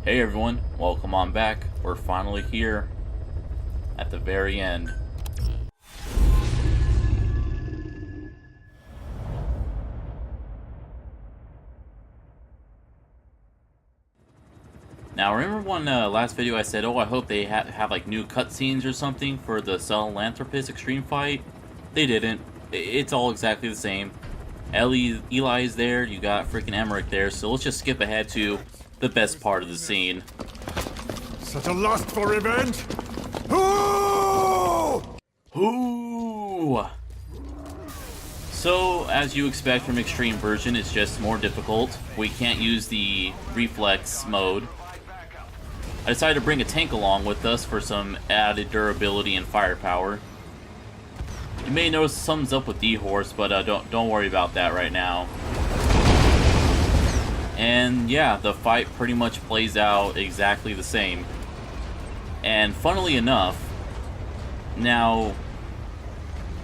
Hey everyone, welcome on back. We're finally here at the very end. Now remember one last video I said, oh, I hope they have like new cutscenes or something for the Sahelanthropus extreme fight? They didn't. It's all exactly the same. Eli is there, you got freaking Emmerich there, so let's just skip ahead to the best part of the scene. Such a lust for revenge? Ooh! Ooh! So, as you expect from Extreme version, it's just more difficult. We can't use the reflex mode. I decided to bring a tank along with us for some added durability and firepower. You may notice something's up with D-Horse, but don't worry about that right now. And yeah, the fight pretty much plays out exactly the same. And funnily enough, now,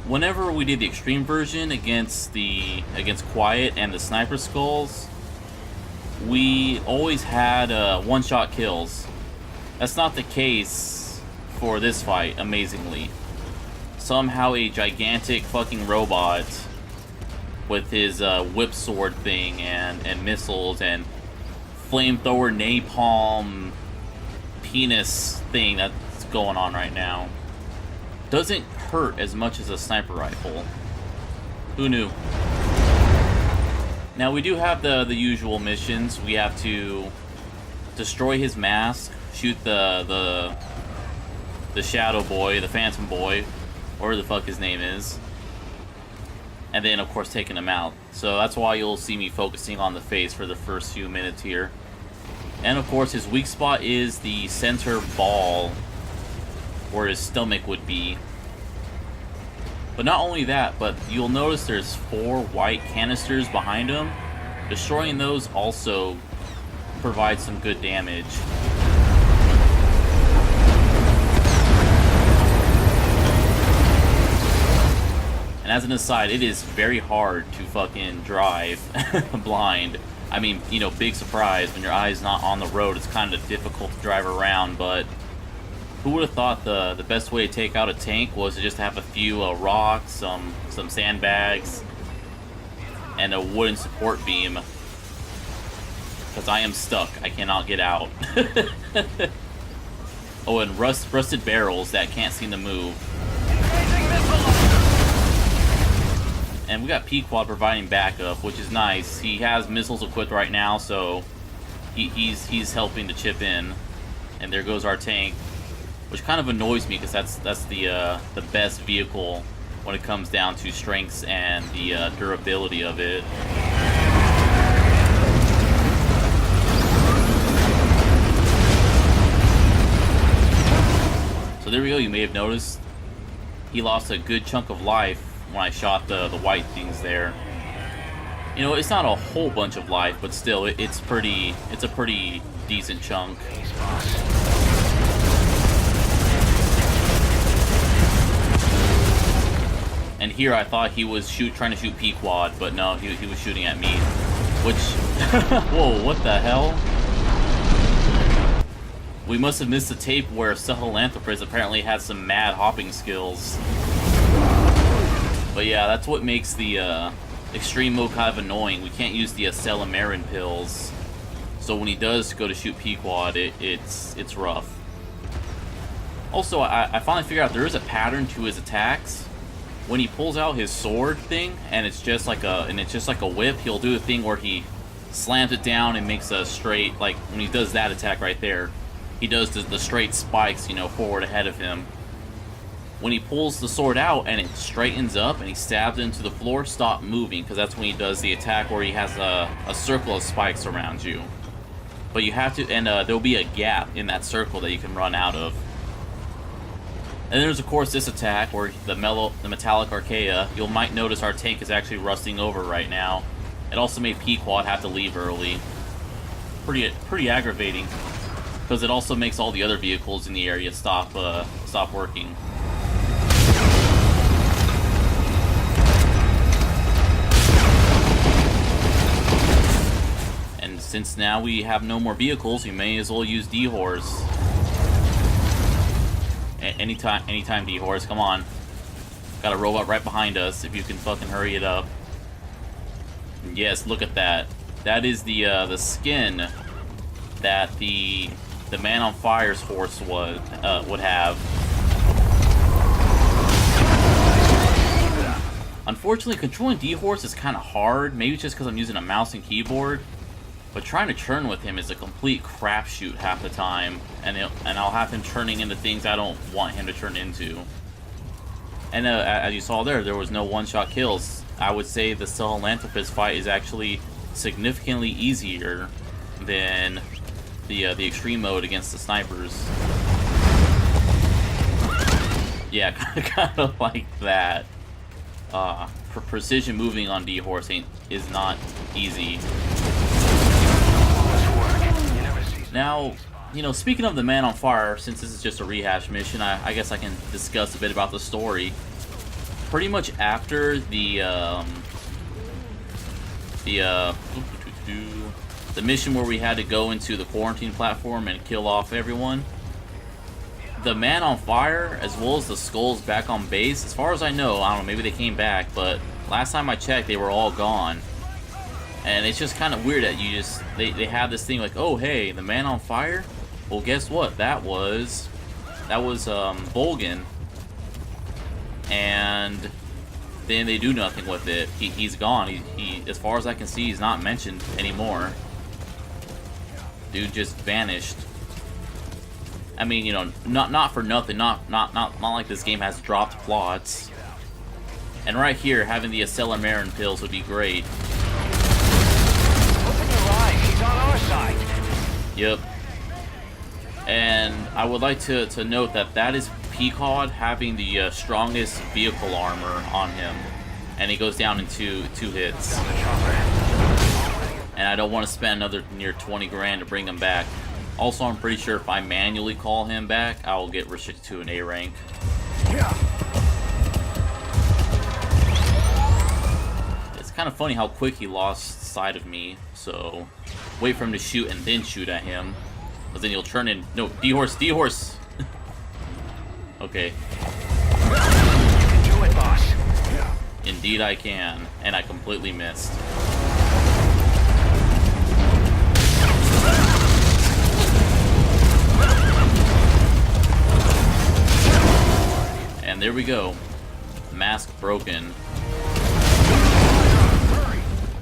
whenever we did the extreme version against Quiet and the sniper skulls, we always had one-shot kills. That's not the case for this fight, amazingly. Somehow a gigantic fucking robot with his whip sword thing and missiles and flamethrower napalm penis thing that's going on right now doesn't hurt as much as a sniper rifle. Who knew? Now we do have the usual missions. We have to destroy his mask, shoot the Shadow Boy, the Phantom Boy, or the fuck his name is, and then of course taking him out. So that's why you'll see me focusing on the face for the first few minutes here. And of course his weak spot is the center ball, where his stomach would be. But not only that, but you'll notice there's 4 white canisters behind him. Destroying those also provides some good damage. And as an aside, it is very hard to fucking drive blind. I mean, you know, big surprise, when your eye's not on the road, it's kind of difficult to drive around, but who would have thought the best way to take out a tank was to just have a few rocks, some sandbags, and a wooden support beam. Because I am stuck. I cannot get out. Oh, and rusted barrels that can't seem to move. And we got P-Quad providing backup, which is nice. He has missiles equipped right now, so he's helping to chip in. And there goes our tank, which kind of annoys me because that's the best vehicle when it comes down to strengths and the durability of it. So there we go. You may have noticed he lost a good chunk of life when I shot the white things there. You know, it's not a whole bunch of life, but still, it's a pretty decent chunk. And here I thought he was trying to shoot P-Quad, but no, he was shooting at me. Which, whoa, what the hell? We must have missed the tape where Sahelanthropus apparently had some mad hopping skills. But yeah, that's what makes the extreme mode kind of annoying. We can't use the Accelamarin pills. So when he does go to shoot P-Quad, it's rough. Also, I finally figured out there is a pattern to his attacks. When he pulls out his sword thing, and it's just like a whip, he'll do a thing where he slams it down and makes a straight, like when he does that attack right there, he does the straight spikes, you know, forward ahead of him. When he pulls the sword out and it straightens up and he stabs into the floor, stop moving, because that's when he does the attack where he has a circle of spikes around you. But you have to, and there'll be a gap in that circle that you can run out of. And there's of course this attack where the metallic archaea. You might notice our tank is actually rusting over right now. It also made P-Quad have to leave early. Pretty aggravating, because it also makes all the other vehicles in the area stop working. since now we have no more vehicles, we may as well use D-Horse. Anytime D-Horse, come on. Got a robot right behind us, if you can fucking hurry it up. Yes, look at that. That is the skin that the Man on Fire's horse would have. Unfortunately, controlling D-Horse is kind of hard. Maybe it's just because I'm using a mouse and keyboard. But trying to churn with him is a complete crapshoot half the time. And I'll have him turning into things I don't want him to turn into. And as you saw there was no one-shot kills. I would say the Sahelanthropus fight is actually significantly easier than the extreme mode against the snipers. Yeah, kind of like that. Precision moving on D-Horse is not easy. Now, you know, speaking of the Man on Fire, since this is just a rehash mission, I guess I can discuss a bit about the story. Pretty much after the mission where we had to go into the quarantine platform and kill off everyone, the Man on Fire, as well as the skulls back on base, as far as I know, I don't know, maybe they came back, but last time I checked, they were all gone. And it's just kind of weird that they have this thing like, oh hey, the Man on Fire? Well, guess what? That was Volgan. And then they do nothing with it. He's gone. He, as far as I can see, he's not mentioned anymore. Dude just vanished. I mean, you know, not for nothing. Not like this game has dropped plots. And right here, having the Acela Marin pills would be great. Open your eyes. He's on our side. Yep. And I would like to note that is Pequod having the strongest vehicle armor on him. And he goes down in two hits. And I don't want to spend another near 20 grand to bring him back. Also, I'm pretty sure if I manually call him back, I will get restricted to an A rank. It's kind of funny how quick he lost sight of me, so wait for him to shoot and then shoot at him. Because then he'll turn in. No, D-Horse, D-Horse! Okay. You can do it, boss. Indeed I can, and I completely missed. And there we go. Mask broken.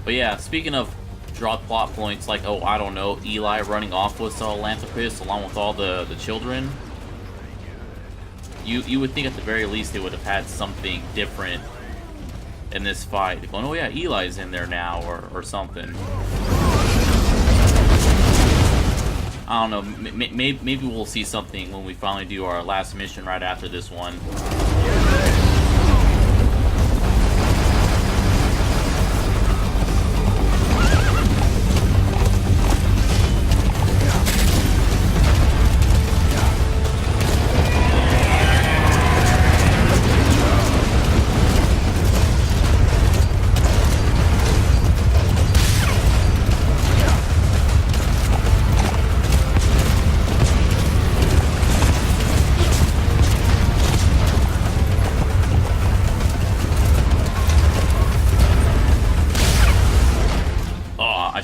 But yeah, speaking of dropped plot points, like, oh, I don't know, Eli running off with Sahelanthropus along with all the children, you would think at the very least they would have had something different in this fight. Going, oh yeah, Eli's in there now, or something. I don't know, maybe we'll see something when we finally do our last mission right after this one.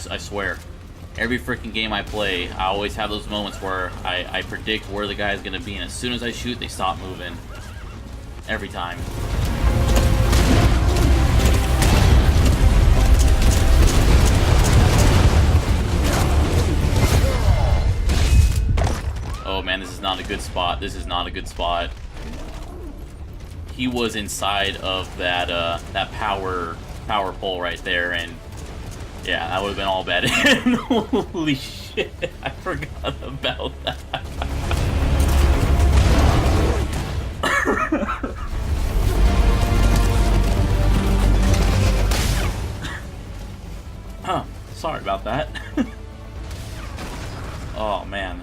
I swear, every freaking game I play, I always have those moments where I predict where the guy is going to be, and as soon as I shoot, they stop moving. Every time. Oh man, this is not a good spot. This is not a good spot. He was inside of that that power pole right there, and yeah, that would have been all bad. Holy shit, I forgot about that. Huh, sorry about that. Oh man,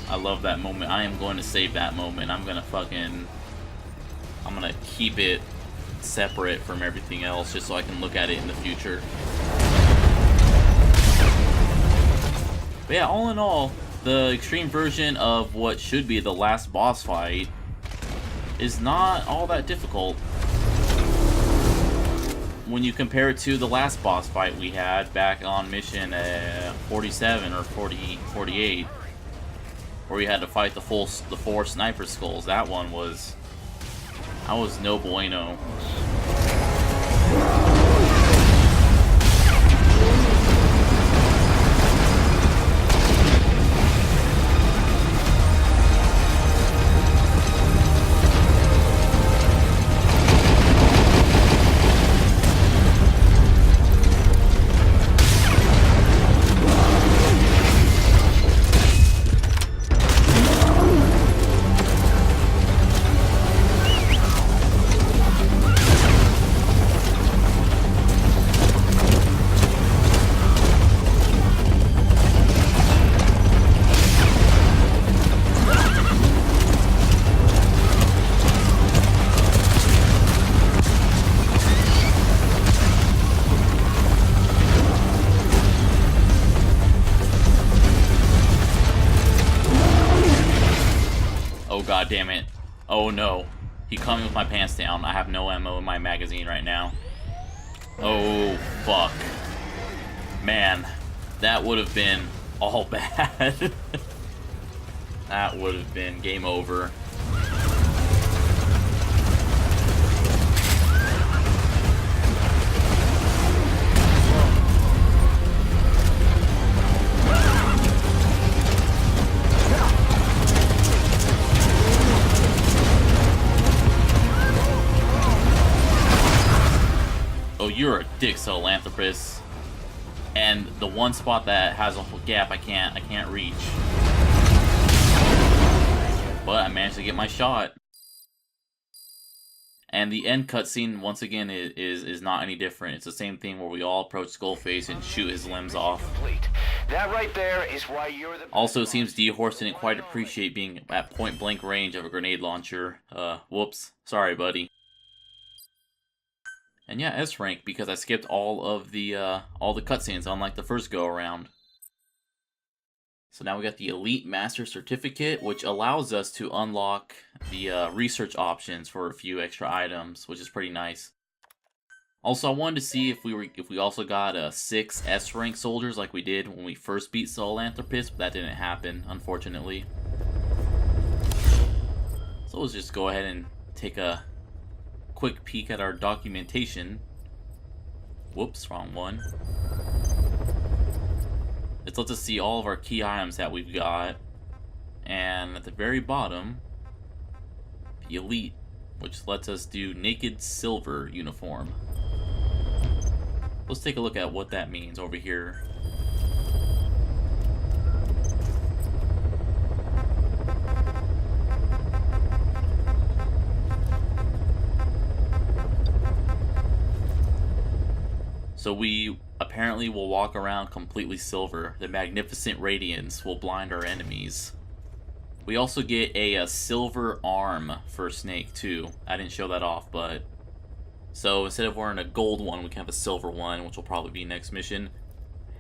I love that moment. I am going to save that moment. I'm gonna keep it separate from everything else just so I can look at it in the future. But yeah, all in all, the extreme version of what should be the last boss fight is not all that difficult when you compare it to the last boss fight we had back on mission 47 or 48, where we had to fight the 4 sniper skulls. That was no bueno. God damn it. Oh no. He caught me with my pants down. I have no ammo in my magazine right now. Oh, fuck. Man, that would have been all bad. That would have been game over. Oh, you're a dick, Sahelanthropus. And the one spot that has a gap I can't reach. But I managed to get my shot. And the end cutscene, once again, is not any different. It's the same thing where we all approach Skullface and shoot his limbs off. That right there is why you're the... Also, it seems D-Horse didn't quite appreciate being at point-blank range of a grenade launcher. Whoops. Sorry, buddy. And yeah, S rank, because I skipped all the cutscenes, unlike the first go-around. So now we got the Elite Master Certificate, which allows us to unlock the research options for a few extra items, which is pretty nice. Also, I wanted to see if we also got 6 S rank soldiers like we did when we first beat Sahelanthropus, but that didn't happen, unfortunately. So let's just go ahead and take a quick peek at our documentation. Whoops, wrong one. It lets us see all of our key items that we've got. And at the very bottom, the Elite, which lets us do Naked Silver uniform. Let's take a look at what that means over here. So we apparently will walk around completely silver. The magnificent radiance will blind our enemies. We also get a silver arm for Snake too. I didn't show that off, but... So instead of wearing a gold one, we can have a silver one, which will probably be next mission.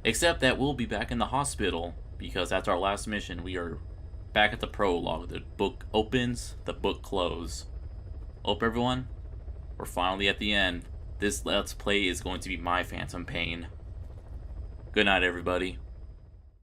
Except that we'll be back in the hospital, because that's our last mission. We are back at the prologue. The book opens, the book closes. Hope everyone, we're finally at the end. This Let's Play is going to be my phantom pain. Good night, everybody.